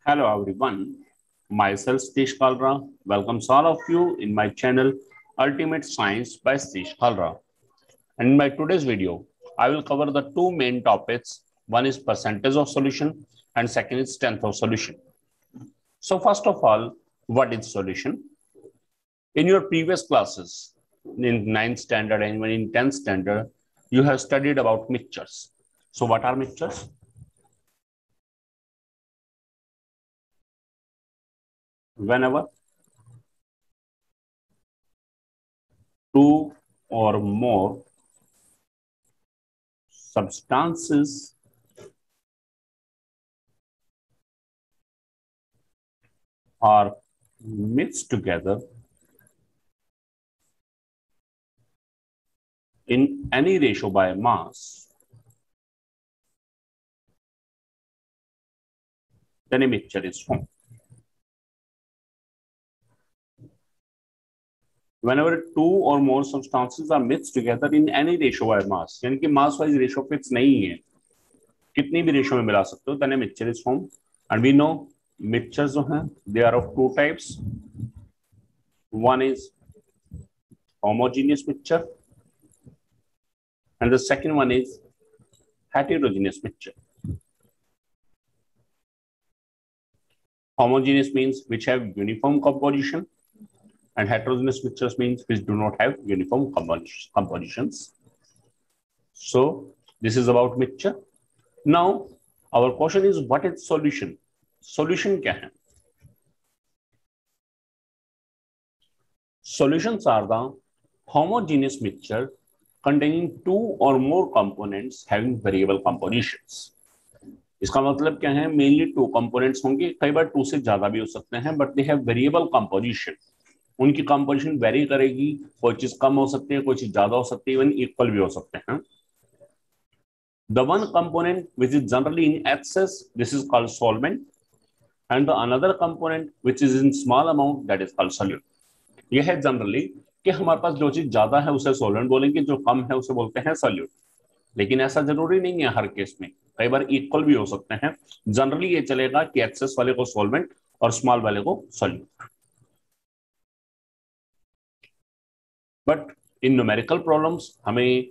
Hello everyone, myself Satish Kalra welcomes all of you in my channel Ultimate Science by Satish Kalra. And in my today's video, I will cover the two main topics. One is percentage of solution and second is strength of solution. So first of all, what is solution? In your previous classes, in 9th standard and even in 10th standard, you have studied about mixtures. So what are mixtures? Whenever two or more substances are mixed together in any ratio by mass, then a mixture is formed. Whenever two or more substances are mixed together in any ratio by mass, यानी कि mass wise ratio fix नहीं है, कितनी भी ratio में मिला सकते हो, then a mixture is formed. And we know mixtures जो हैं, they are of two types. One is homogeneous mixture and the second one is heterogeneous mixture. Homogeneous means which have uniform composition and heterogeneous mixtures means which do not have uniform compositions. So this is about mixture. Now our question is, what is solution? Solution क्या है? Solutions are the homogeneous mixture containing two or more components having variable compositions. इसका मतलब क्या है? Mainly two components होंगे, कई बार to से ज्यादा भी हो सकते हैं, but they have variable composition. उनकी कंपोजिशन वेरी करेगी, कोई चीज कम हो सकती है, कोई चीज ज्यादा हो सकती है, इवन इक्वल भी हो सकते हैं. The one component which is generally in excess, this is called solvent, and the another component which is in small amount, that is called solute. यह है जनरली कि हमारे पास जो चीज ज्यादा है उसे सॉल्वेंट बोलेंगे, जो कम है उसे बोलते हैं सॉल्यूट. लेकिन ऐसा जरूरी नहीं है हर केस में, कई बार इक्वल भी हो सकते हैं. जनरली ये चलेगा कि एक्सेस वाले को सॉल्वेंट और स्मॉल वाले को solute. But in numerical problems हमें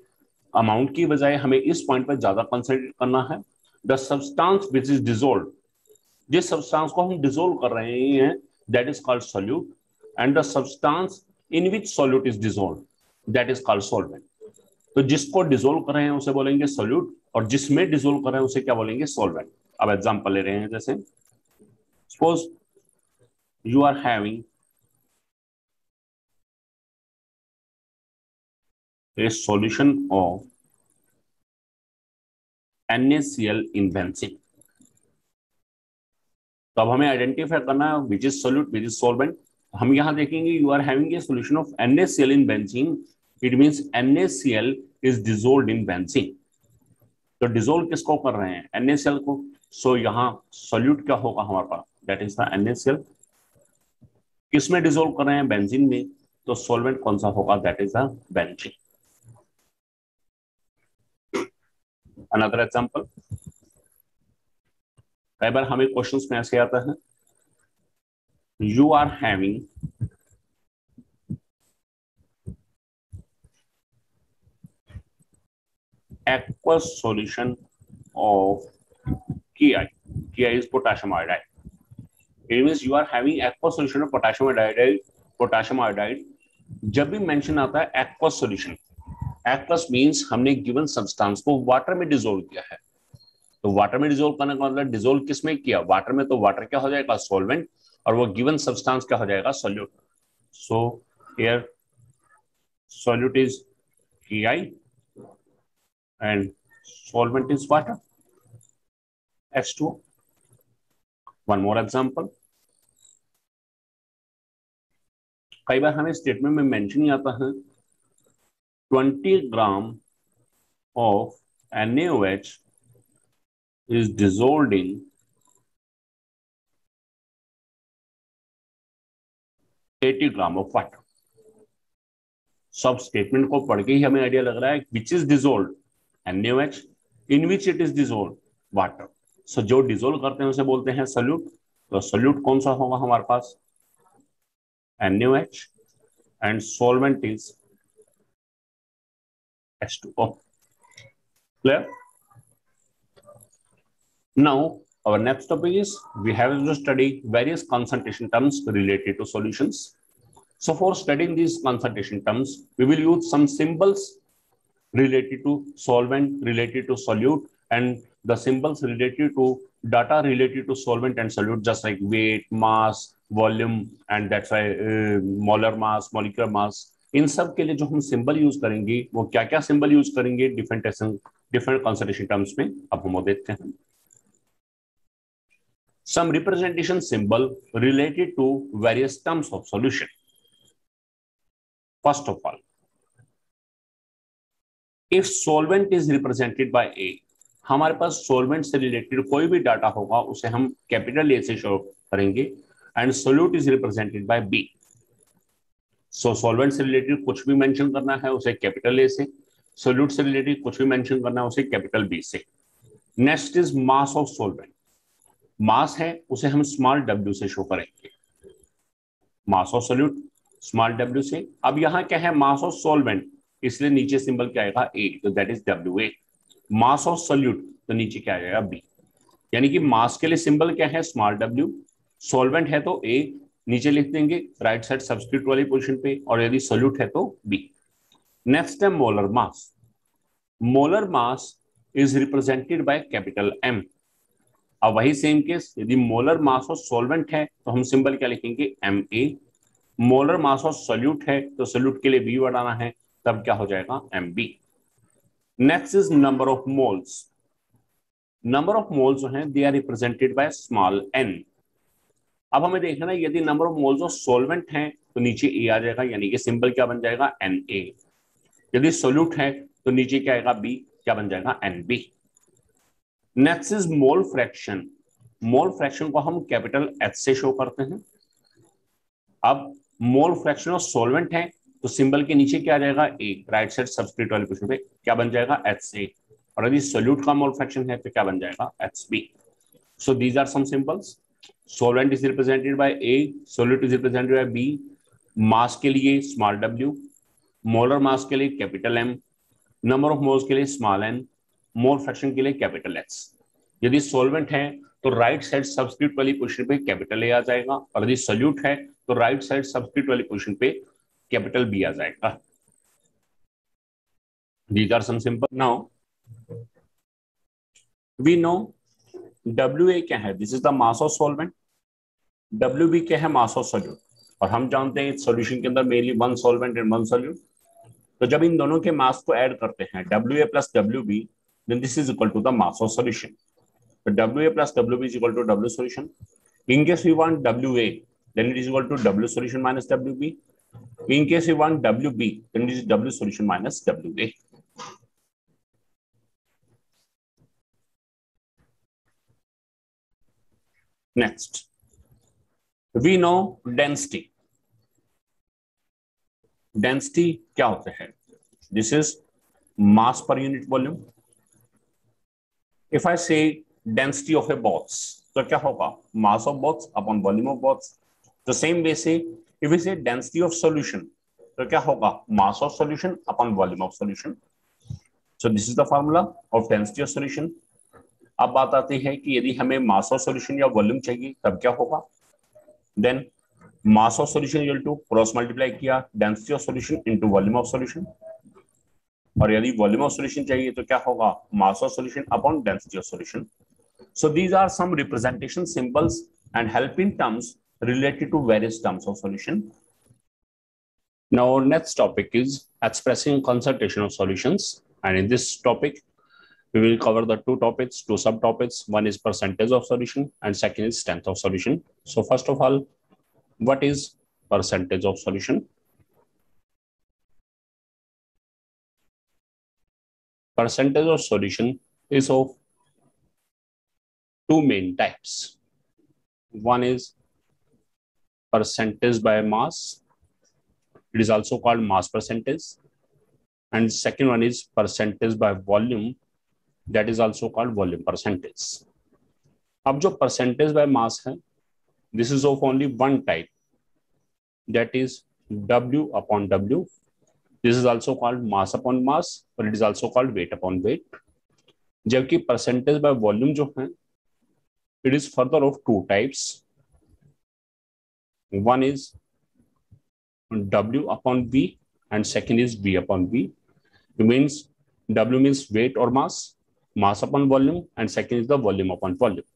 अमाउंट की बजाय हमें इस पॉइंट पर ज्यादा कंसंट्रेट करना है. The substance which is dissolved, जिस सब्सटेंस को हम डिसॉल्व कर रहे हैं, that is called solute, and the substance in which solute is dissolved, that is called solvent. तो जिसको डिसॉल्व कर रहे हैं उसे बोलेंगे सॉल्यूट, और जिसमें डिसॉल्व कर रहे हैं उसे क्या बोलेंगे? सॉल्वेंट. अब एग्जांपल ले रहे हैं, जैसे suppose you are having a solution of NaCl in benzene. तो अब हमें आइडेंटिफाई करना है which is solute, which is solvent. हम यहां देखेंगे you are having a solution of NaCl in benzene, it means NaCl is dissolved in benzene. तो dissolve किसको कर रहे हैं? NaCl को. सो यहां सॉल्यूट क्या होगा हमारे पास? That is the NaCl. किसमें डिसॉल्व कर रहे हैं? बेंजीन में. तो सॉल्वेंट कौन सा होगा? That is the benzene. Another example, कई बार हमें क्वेश्चंस में ऐसे आता है, you are having aqueous solution of Ki. Ki is potassium iodide. It means you are having aqueous solution of potassium iodide. Potassium iodide. जब भी मेंशन आता है aqueous solution, aqueous means हमने गिवन सब्सटेंस को वाटर में dissolve किया है. तो वाटर में डिसॉल्व करने का मतलब डिसॉल्व किस में किया? वाटर में. तो वाटर क्या हो जाएगा? सॉल्वेंट. और वो गिवन सब्सटेंस क्या हो जाएगा? Solute. So here solute is Ki and solvent is water, H2O. One more example. कई बार हमें स्टेटमेंट में मेंशन ही आता है 20 ग्राम of NaOH is dissolved in 80 gram of water. सब स्टेटमेंट को पढ़ के ही हमें आइडिया लग रहा है which is dissolved NaOH, in which it is dissolved water. So जो डिसॉल्व करते हैं उसे बोलते हैं सॉल्यूट. तो सोल्यूट कौन सा होगा हमारे पास, NaOH, and solvent is H2O. Clear? Now our next topic is we have to study various concentration terms related to solutions. So for studying these concentration terms, we will use some symbols related to solvent, related to solute, and the symbols related to data related to solvent and solute, just like weight, mass, volume, and that's why molar mass, molecular mass. इन सब के लिए जो हम symbol use करेंगे वो क्या क्या symbol use करेंगे डिफरेंट कॉन्सेंट्रेशन टर्म्स में, अब हम वो देखते हैं. Some representation symbol related to various terms of solution. First of all, if solvent is represented by A, हमारे पास solvent से रिलेटेड कोई भी डाटा होगा उसे हम कैपिटल ए से शो करेंगे, and solute is represented by B. So solvent से रिलेटेड कुछ भी मेंशन करना है उसे कैपिटल ए से, सोल्यूट से रिलेटेड कुछ भी मेंशन करना है उसे कैपिटल बी से. Next is mass of solvent. Mass है उसे हम स्मॉल डब्ल्यू से शो करेंगे, mass of solute small W से. अब यहाँ क्या है, मास ऑफ सॉल्वेंट, इसलिए नीचे सिंबल क्या आएगा ए, तो that is WA. Mass of solute तो नीचे क्या आएगा बी. यानी कि मास के लिए सिंबल क्या है, स्मॉल w, सॉल्वेंट है तो ए, नीचे लिख देंगे राइट साइड सब्स्टिट्यूट वाली पोजीशन पे, और यदि सोल्यूट है तो बी. नेक्स्ट है molar mass. Molar mass is represented by capital M. अब वही सेम केस, यदि मोलर मास ऑफ सॉल्वेंट है तो हम सिंबल क्या लिखेंगे, Ma. Molar mass of solute है तो सोल्यूट के लिए बी बढ़ाना है, तब क्या हो जाएगा, MB. Next is number of moles. Number of moles जो हैं they are represented by small n. अब हमें देखना है यदि number of moles of solvent हैं तो नीचे ए आ जाएगा, यानी कि सिंबल क्या बन जाएगा, Na. यदि सोल्यूट है तो नीचे क्या आएगा, बी, क्या बन जाएगा, NB. Next is mole fraction. Mole fraction को हम कैपिटल H से शो करते हैं. अब मोल फ्रैक्शन ऑफ सॉल्वेंट है तो सिंबल के नीचे क्या आ जाएगा, ए, राइट साइड सब्स्टिट्यूट वाली पोजीशन पे क्या बन जाएगा, HA. और यदि सोल्यूट का मोल फ्रैक्शन है तो क्या बन जाएगा, HB. So these are some symbols. Solvent is represented by A, solute is represented by B. Mass के लिए स्मॉल w, मोलर मास के लिए capital M, number of moles के लिए स्मॉल n, मोल फ्रैक्शन के लिए कैपिटल X. यदि solvent है तो राइट साइड सब्स्टिट्यूट वाली पोजीशन पे कैपिटल ए आ जाएगा, और यदि सोल्यूट है तो राइट साइड सब्स्टिट्यूट वाली पोजीशन पे कैपिटल बी आ जाएगा. These are some simple. Now we know WA क्या है, this is the mass of solvent. WB क्या है, मास ऑफ सोल्यूट. और हम जानते हैं सॉल्यूशन के अंदर mainly one solvent and one solute. तो जब इन दोनों के मास को ऐड करते हैं WA plus WB, then this is equal to the mass of solution. So WA plus WB is equal to W solution. In case we want WA, then it is equal to W solution minus WB. In case we want WB, then it is W solution minus WA. Next, we know density. Density क्या होता है? This is mass per unit volume. If I say density of a box, तो क्या होगा, mass of box upon volume of box. The same way से if we say density of solution, तो क्या होगा, mass of solution upon volume of solution. So this is the formula of density of solution. अब बात आती है कि यदि हमें mass of solution या वॉल्यूम चाहिए तब क्या होगा, then mass of solution equal to cross multiply किया density of solution into volume of solution. और यदि वॉल्यूम ऑफ सॉल्यूशन चाहिए तो क्या होगा, mass of solution upon density of solution. So these are some representation symbols and helping terms related to various terms of solution. Now our next topic is expressing concentration of solutions, and in this topic we will cover the two subtopics. One is percentage of solution and second is strength of solution. So first of all, what is percentage of solution? Percentage of solution is of two main types. One is percentage by mass. It is also called mass percentage. And second one is percentage by volume. That is also called volume percentage. अब जो percentage by mass है This is of only one type, that is W upon W. This is also called mass upon mass, or it is also called weight upon weight. जबकि percentage by volume जो है, it is further of two types. One is W upon V and second is V upon V. It means W means weight or mass upon volume, and second is the volume upon volume.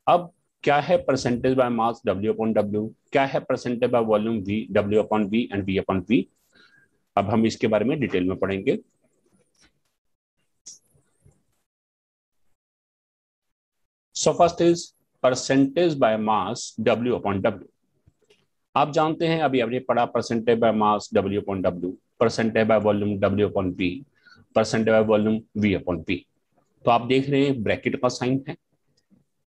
अब क्या है percentage by mass W upon W, क्या है percentage by volume V, W upon V and V upon V. अब हम इसके बारे में डिटेल में पढ़ेंगे. So first is percentage by mass W upon W. आप जानते हैं, अभी आपने पढ़ा percentage by mass W upon W, percentage by volume W upon V, percentage by volume V upon V. तो आप देख रहे हैं ब्रैकेट का साइन है,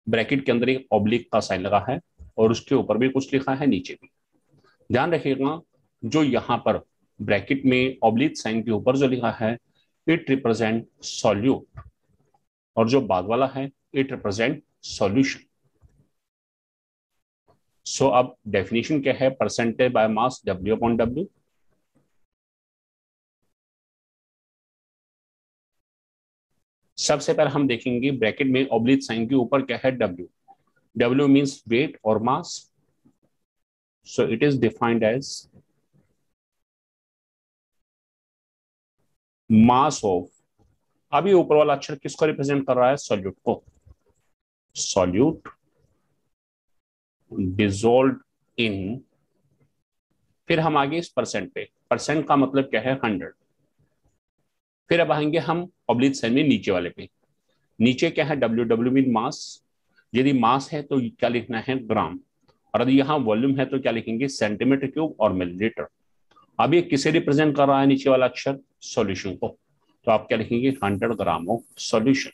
ब्रैकेट के अंदर एक ऑब्लिक का साइन लगा है और उसके ऊपर भी कुछ लिखा है, नीचे भी. ध्यान रखिएगा, जो यहाँ पर ब्रैकेट में ऑब्लिक साइन के ऊपर जो लिखा है, इट रिप्रेजेंट सॉल्यूट, और जो बाद वाला है इट रिप्रेजेंट सॉल्यूशन. सो अब डेफिनेशन क्या है percentage by mass W upon W. सबसे पहले हम देखेंगे ब्रैकेट में ऑब्लिक साइन के ऊपर क्या है, W. W मींस वेट और mass. So it is defined as mass of, अभी ऊपर वाला अक्षर किसको रिप्रेजेंट कर रहा है, सॉल्यूट को. सॉल्यूट डिसॉल्व्ड इन, फिर हम आगे इस परसेंट पे, परसेंट का मतलब क्या है 100. फिर अब आएंगे हम ऑब्लिक साइन में नीचे वाले पे. नीचे क्या है, W मीन मास. यदि मास है तो क्या लिखना है, ग्राम, और यदि यहाँ वॉल्यूम है तो क्या लिखेंगे, सेंटीमीटर क्यूब और मिलीलीटर. अब ये किसे रिप्रेजेंट कर रहा है नीचे वाला अक्षर, सॉल्यूशन को, तो आप क्या लिखेंगे, 100 gram of solution.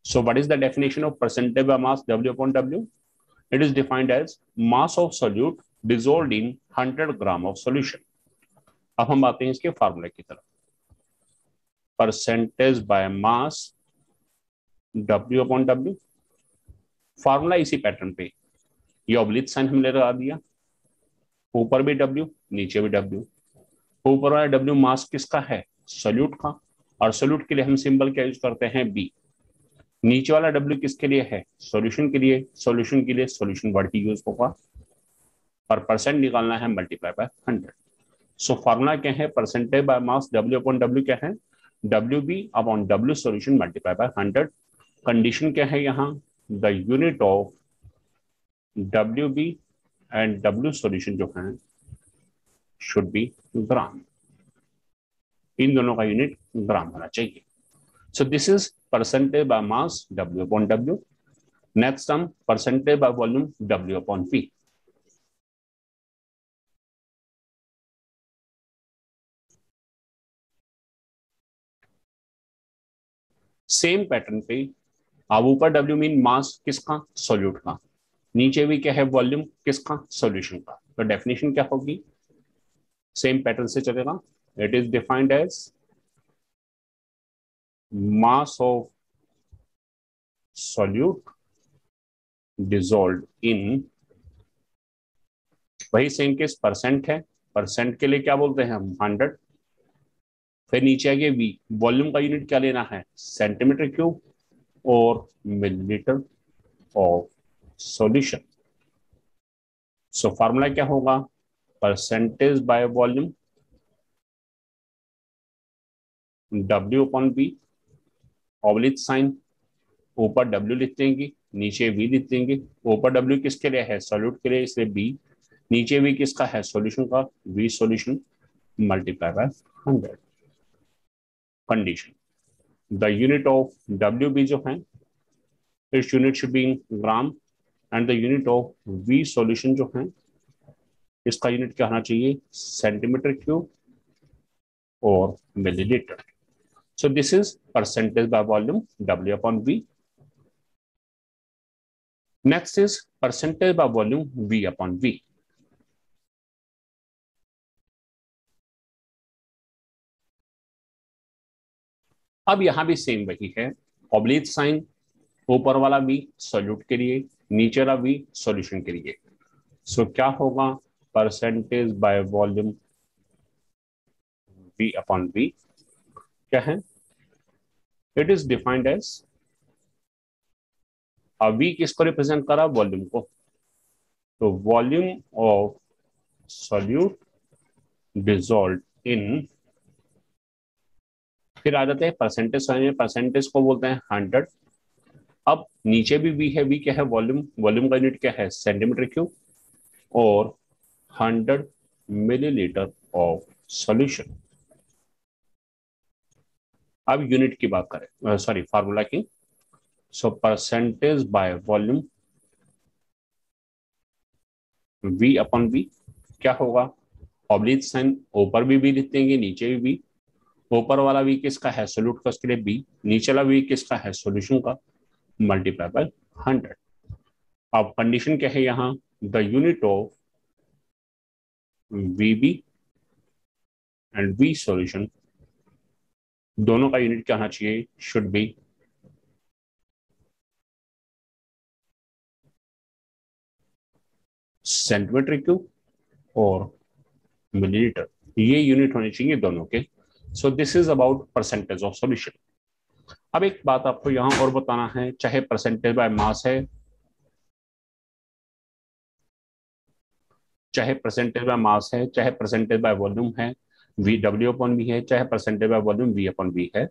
So what is the definition of percentage by mass W upon W? It is defined as mass of solute dissolved in 100 gram of solution. अब हम आते हैं इसके फार्मूले की तरफ. Percentage by mass W upon W, formula इसी pattern पे, ये ऑब्लिक साइन हमने लगा दिया, ऊपर भी W नीचे भी W. ऊपर वाला W मास किसका है, सोल्यूट का, और सोल्यूट के लिए हम सिंबल क्या यूज करते हैं, B. नीचे वाला W किसके लिए है, सॉल्यूशन के लिए. सॉल्यूशन के लिए सॉल्यूशन वर्ड ही यूज होगा, और परसेंट निकालना है मल्टीप्लाई बाय 100. सो फार्मूला क्या है, percentage by mass W upon W क्या है, WB upon W solution multiply by 100. Condition क्या है यहाँ, the unit of WB and W solution जो है शुड बी ग्राम. इन दोनों का यूनिट ग्राम होना चाहिए. सो this is percentage by mass W upon W. Next term percentage by volume W upon V. Same pattern पे, अब ऊपर W मीन मास किसका, सॉल्यूट का, नीचे भी क्या है, वॉल्यूम किसका, सॉल्यूशन का. तो डेफिनेशन क्या होगी, सेम पैटर्न से चलेगा. It is defined as mass of solute dissolved in, वही सेम केस परसेंट है, परसेंट के लिए क्या बोलते हैं हम, 100. फिर नीचे आगे V, वॉल्यूम का यूनिट क्या लेना है, सेंटीमीटर क्यूब और millilitre of solution. So formula क्या होगा, percentage by volume W upon B, oblique sign, ऊपर W लिख देंगे नीचे V लिख देंगे. ऊपर W किसके लिए है, सॉल्यूट के लिए, इसलिए B. नीचे V किसका है, सॉल्यूशन का, V solution multiply by 100. Condition, the unit of WB जो है, इस unit should be in gram, and the unit of V solution जो है, इसका यूनिट क्या होना चाहिए, सेंटीमीटर क्यूब और millilitre. So this is percentage by volume W upon V. Next is percentage by volume V upon V. अब यहां भी सेम वही है, ऑब्लिक साइन, ऊपर वाला V सॉल्यूट के लिए, नीचे वाला V सॉल्यूशन के लिए। सो क्या होगा, percentage by volume V upon V क्या है, it is defined as, V किसको रिप्रेजेंट करा, वॉल्यूम को, तो volume of solute dissolve in, फिर आ जाते हैं परसेंटेज, परसेंटेज को बोलते हैं 100। अब नीचे भी V है, V क्या है, वॉल्यूम, वॉल्यूम का यूनिट क्या है, सेंटीमीटर क्यूब, और 100 मिलीलीटर ऑफ सॉल्यूशन। अब यूनिट की बात करें, सॉरी फार्मूला की। So percentage by volume V upon V क्या होगा, ऑब्लिक साइन ऊपर भी V लिख देंगे, नीचे भी V। ऊपर वाला V किसका है, सोल्यूट का, उसके लिए B, नीचे वाला V किसका है, सॉल्यूशन का, मल्टीप्लाई बाय 100। अब कंडीशन क्या है यहाँ, the unit of VB and V solution, दोनों का यूनिट क्या होना चाहिए, शुड बी सेंटीमीटर क्यूब और मिलीलीटर, ये यूनिट होने चाहिए दोनों के। सो this is about percentage of solution. अब एक बात आपको यहां और बताना है, चाहे परसेंटेज बाय मास है, चाहे परसेंटेज बाय मास है, चाहे परसेंटेज बाय वॉल्यूम है, वी डब्ल्यू अपॉन वी है, चाहे percentage by volume V upon V है,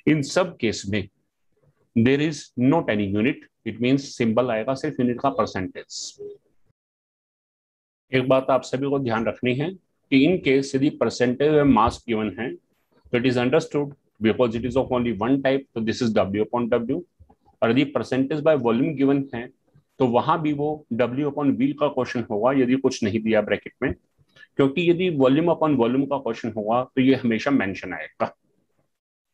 इन सब केस में there is not any unit, it means symbol आएगा सिर्फ यूनिट का, परसेंटेज। एक बात आप सभी को ध्यान रखनी है कि इन केस यदि परसेंटेज बाय मास गिवन है, तो it is understood because it is of only one type, तो this is W upon W. और यदि परसेंटेज बाय वॉल्यूम गिवन है, तो वहां भी वो डब्ल्यू अपॉन वी का क्वेश्चन होगा, यदि कुछ नहीं दिया ब्रैकेट में, क्योंकि यदि वॉल्यूम अपॉन वॉल्यूम का क्वेश्चन होगा तो ये हमेशा मेंशन आएगा।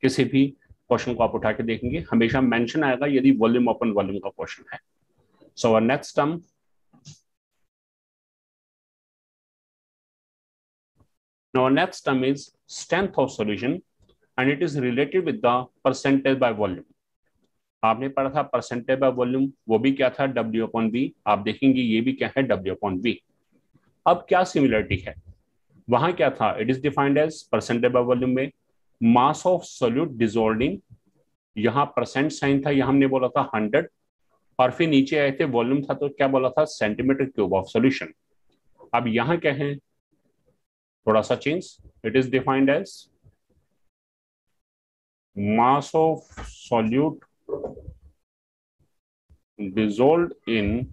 किसी भी क्वेश्चन को आप उठा के देखेंगे, हमेशा मेंशन आएगा यदि वॉल्यूम अपॉन वॉल्यूम का क्वेश्चन है। So our next term, now next term is strength of solution and it is related with the percentage by volume। आपने पढ़ा था परसेंटेज बाय वॉल्यूम, वो भी क्या था, W अपॉन V। आप देखेंगे ये भी क्या है, W अपॉन V। अब क्या सिमिलरिटी है, वहां क्या था, it is defined as percentage by volume में मास ऑफ सोल्यूट डिसॉल्विंग, यहाँ परसेंट साइन था, यहाँ हमने बोला था 100, और फिर नीचे आए थे वॉल्यूम था, तो क्या बोला था, सेंटीमीटर क्यूब ऑफ सॉल्यूशन। अब यहाँ क्या है, थोड़ा सा change, it is defined as mass of solute dissolved in,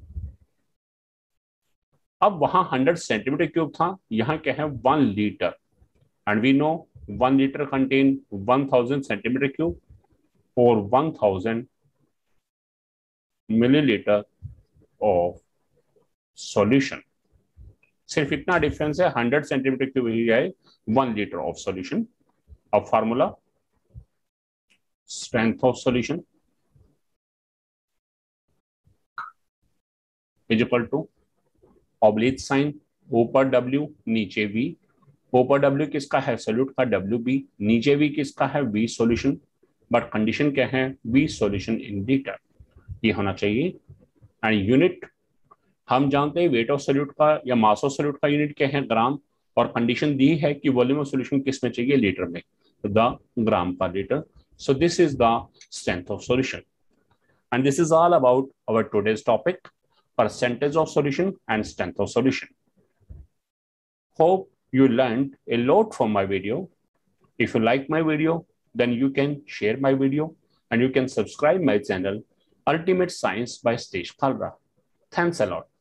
अब वहां 100 सेंटीमीटर क्यूब था, यहाँ क्या है 1 litre, and we know 1 litre contain 1000 centimetre cube और 1000 मिलीलीटर ऑफ सॉल्यूशन। सिर्फ इतना डिफरेंस है, 100 सेंटीमीटर क्यूब ही है 1 लीटर ऑफ सॉल्यूशन। अब formula, strength of solution is equal to oblique sign, ऊपर W नीचे V। ऊपर W किसका है, सोल्यूट का, WB, नीचे V किसका है, V सॉल्यूशन। बट कंडीशन क्या है, V सॉल्यूशन इन लीटर, ये होना चाहिए। एंड यूनिट हम जानते हैं वेट ऑफ सोल्यूट का या मास ऑफ सोल्यूट का यूनिट क्या है, ग्राम, और कंडीशन दी है कि वॉल्यूम ऑफ सॉल्यूशन किस में चाहिए, लीटर में, तो the gram per litre. So this is the strength of solution and this is all about our today's topic, percentage of solution and strength of solution. Hope you learned a lot from my video. If you like my video, then you can share my video and you can subscribe my channel Ultimate Science by Stage Kalra. Thanks a lot.